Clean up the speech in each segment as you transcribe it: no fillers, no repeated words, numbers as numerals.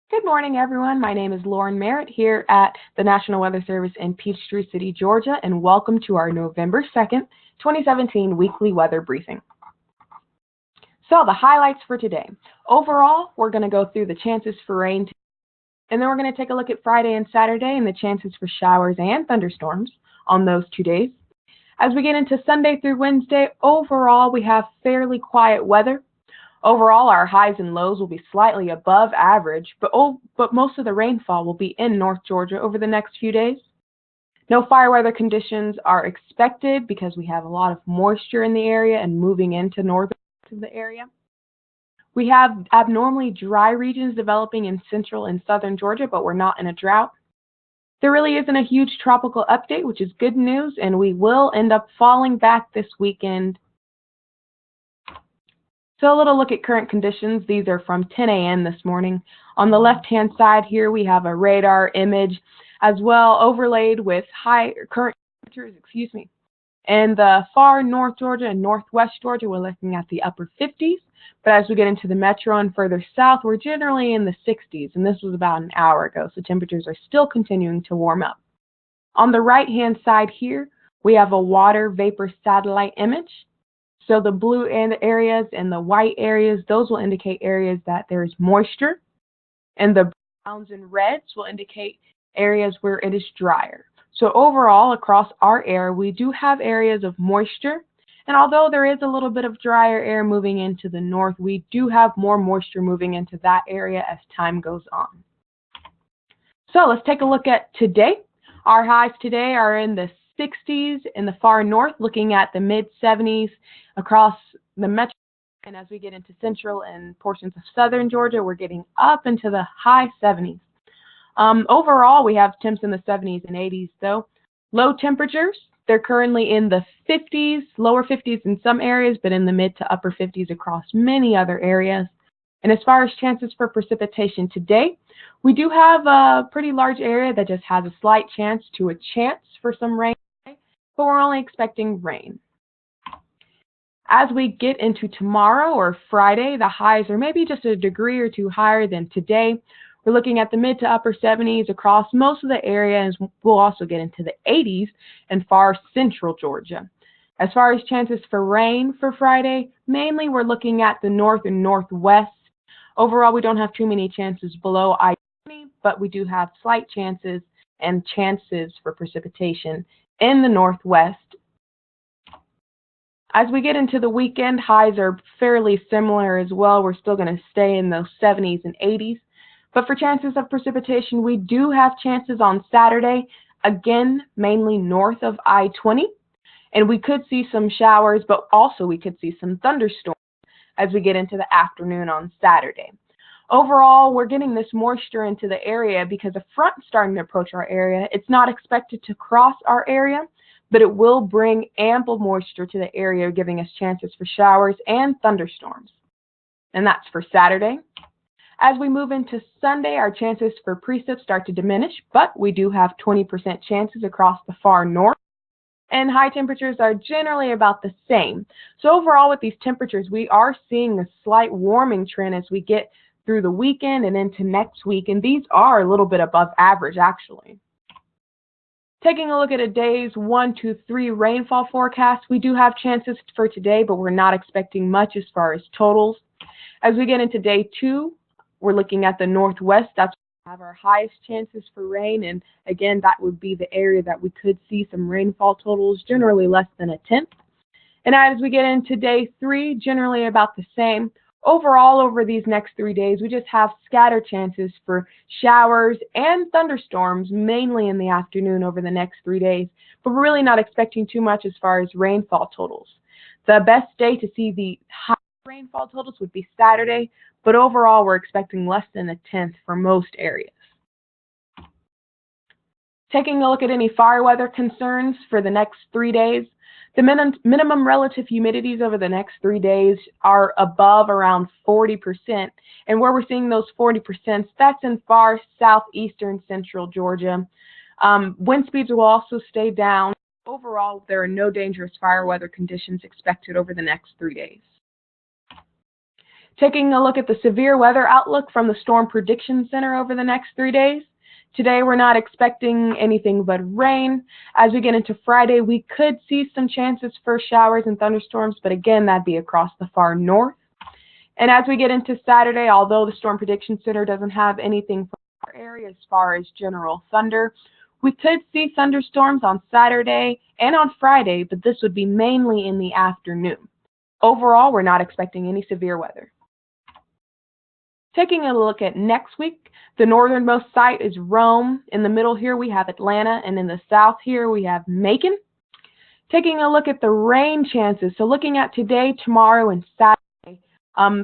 Good morning, everyone. My name is Lauren Merritt here at the National Weather Service in Peachtree City, Georgia, and welcome to our November 2nd, 2017 weekly weather briefing. So the highlights for today. Overall, we're going to go through the chances for rain, and then we're going to take a look at Friday and Saturday and the chances for showers and thunderstorms on those 2 days. As we get into Sunday through Wednesday, overall, we have fairly quiet weather. Overall, our highs and lows will be slightly above average, but most of the rainfall will be in North Georgia over the next few days. No fire weather conditions are expected because we have a lot of moisture in the area and moving into northern parts of the area. We have abnormally dry regions developing in central and southern Georgia, but we're not in a drought. There really isn't a huge tropical update, which is good news, and we will end up falling back this weekend. So a little look at current conditions. These are from 10 a.m. this morning. On the left-hand side here, we have a radar image as well overlaid with high current temperatures, In the far north Georgia and northwest Georgia, we're looking at the upper 50s. But as we get into the metro and further south, we're generally in the 60s. And this was about an hour ago, so temperatures are still continuing to warm up. On the right-hand side here, we have a water vapor satellite image. So the blue areas and the white areas, those will indicate areas that there is moisture. And the browns and reds will indicate areas where it is drier. So overall, across our area, we do have areas of moisture. And although there is a little bit of drier air moving into the north, we do have more moisture moving into that area as time goes on. So let's take a look at today. Our highs today are in the 60s in the far north, looking at the mid-70s across the metro. And as we get into central and portions of southern Georgia, we're getting up into the high 70s. Overall, we have temps in the 70s and 80s, though. Low temperatures, they're currently in the 50s, lower 50s in some areas, but in the mid to upper 50s across many other areas. And as far as chances for precipitation today, we do have a pretty large area that just has a slight chance for some rain, but we're only expecting rain. As we get into tomorrow or Friday, the highs are maybe just a degree or two higher than today. We're looking at the mid to upper 70s across most of the areas. We'll also get into the 80s in far central Georgia. As far as chances for rain for Friday, mainly we're looking at the north and northwest. Overall, we don't have too many chances below I-20, but we do have slight chances and chances for precipitation in the northwest. As we get into the weekend, highs are fairly similar as well. We're still going to stay in those 70s and 80s. But for chances of precipitation, we do have chances on Saturday, again, mainly north of I-20. And we could see some showers, but also we could see some thunderstorms as we get into the afternoon on Saturday. Overall, we're getting this moisture into the area because a front is starting to approach our area. It's not expected to cross our area, but it will bring ample moisture to the area, giving us chances for showers and thunderstorms. And that's for Saturday. As we move into Sunday, our chances for precip start to diminish, but we do have 20% chances across the far north. And high temperatures are generally about the same. So overall, with these temperatures, we are seeing a slight warming trend as we get through the weekend and into next week. And these are a little bit above average, actually. Taking a look at a day's 1 to 3 rainfall forecast, we do have chances for today, but we're not expecting much as far as totals. As we get into day 2, we're looking at the northwest. That's where we have our highest chances for rain. And again, that would be the area that we could see some rainfall totals, generally less than a tenth. And as we get into day 3, generally about the same. Overall, over these next 3 days, we just have scattered chances for showers and thunderstorms, mainly in the afternoon over the next 3 days. But we're really not expecting too much as far as rainfall totals. The best day to see the high rainfall totals would be Saturday, but overall, we're expecting less than a tenth for most areas. Taking a look at any fire weather concerns for the next 3 days, the minimum relative humidities over the next 3 days are above around 40%. And where we're seeing those 40%, that's in far southeastern central Georgia. Wind speeds will also stay down. Overall, there are no dangerous fire weather conditions expected over the next 3 days. Taking a look at the severe weather outlook from the Storm Prediction Center over the next 3 days. Today we're not expecting anything but rain. As we get into Friday, we could see some chances for showers and thunderstorms, but again, that'd be across the far north. And as we get into Saturday, although the Storm Prediction Center doesn't have anything for our area as far as general thunder, we could see thunderstorms on Saturday and on Friday, but this would be mainly in the afternoon. Overall, we're not expecting any severe weather. Taking a look at next week, the northernmost site is Rome. In the middle here, we have Atlanta, and in the south here, we have Macon. Taking a look at the rain chances, so looking at today, tomorrow, and Saturday,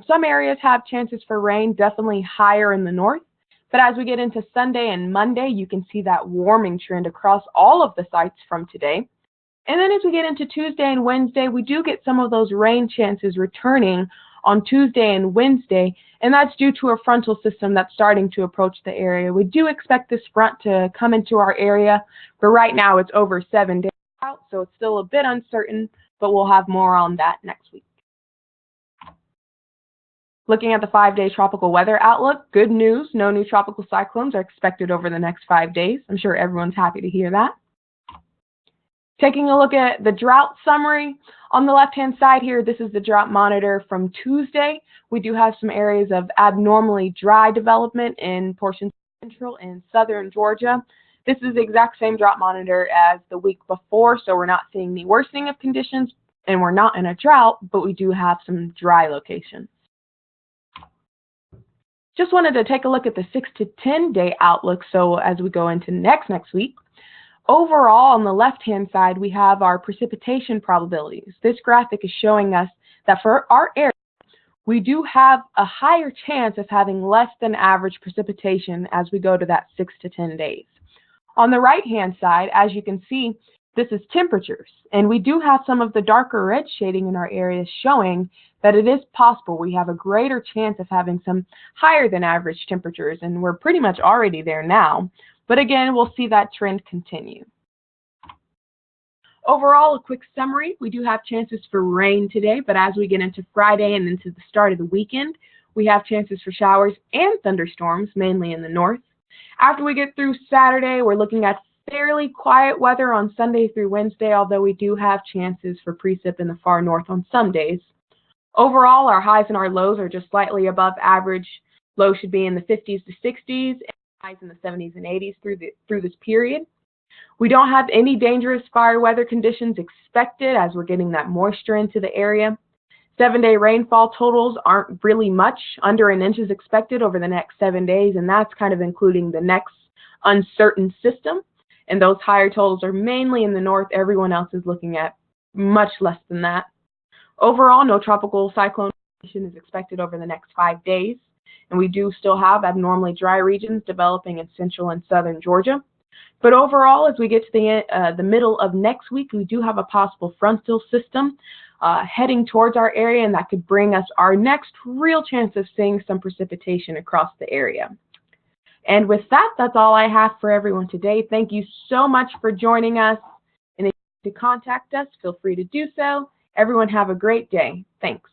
some areas have chances for rain, definitely higher in the north. But as we get into Sunday and Monday, you can see that warming trend across all of the sites from today. And then as we get into Tuesday and Wednesday, we do get some of those rain chances returning on Tuesday and Wednesday, and that's due to a frontal system that's starting to approach the area. We do expect this front to come into our area, but right now it's over 7 days out, so it's still a bit uncertain, but we'll have more on that next week. Looking at the 5-day tropical weather outlook, good news, no new tropical cyclones are expected over the next 5 days. I'm sure everyone's happy to hear that. Taking a look at the drought summary, on the left-hand side here, this is the drought monitor from Tuesday. We do have some areas of abnormally dry development in portions of central and southern Georgia. This is the exact same drought monitor as the week before, so we're not seeing the worsening of conditions, and we're not in a drought, but we do have some dry locations. Just wanted to take a look at the 6 to 10 day outlook, so as we go into next week. Overall, on the left-hand side, we have our precipitation probabilities. This graphic is showing us that for our area, we do have a higher chance of having less than average precipitation as we go to that 6 to 10 days. On the right-hand side, as you can see, this is temperatures, and we do have some of the darker red shading in our areas showing that it is possible we have a greater chance of having some higher than average temperatures, and we're pretty much already there now. But again, we'll see that trend continue. Overall, a quick summary. We do have chances for rain today, but as we get into Friday and into the start of the weekend, we have chances for showers and thunderstorms, mainly in the north. After we get through Saturday, we're looking at fairly quiet weather on Sunday through Wednesday, although we do have chances for precip in the far north on some days. Overall, our highs and our lows are just slightly above average. Lows should be in the 50s to 60s, and highs in the 70s and 80s through this period. We don't have any dangerous fire weather conditions expected as we're getting that moisture into the area. 7-day rainfall totals aren't really much. Under an inch is expected over the next 7 days, and that's kind of including the next uncertain system. And those higher totals are mainly in the north. Everyone else is looking at much less than that. Overall, no tropical cyclone is expected over the next 5 days. And we do still have abnormally dry regions developing in central and southern Georgia. But overall, as we get to the middle of next week, we do have a possible frontal system heading towards our area, and that could bring us our next real chance of seeing some precipitation across the area. And with that, that's all I have for everyone today. Thank you so much for joining us. And if you want to contact us, feel free to do so. Everyone have a great day. Thanks.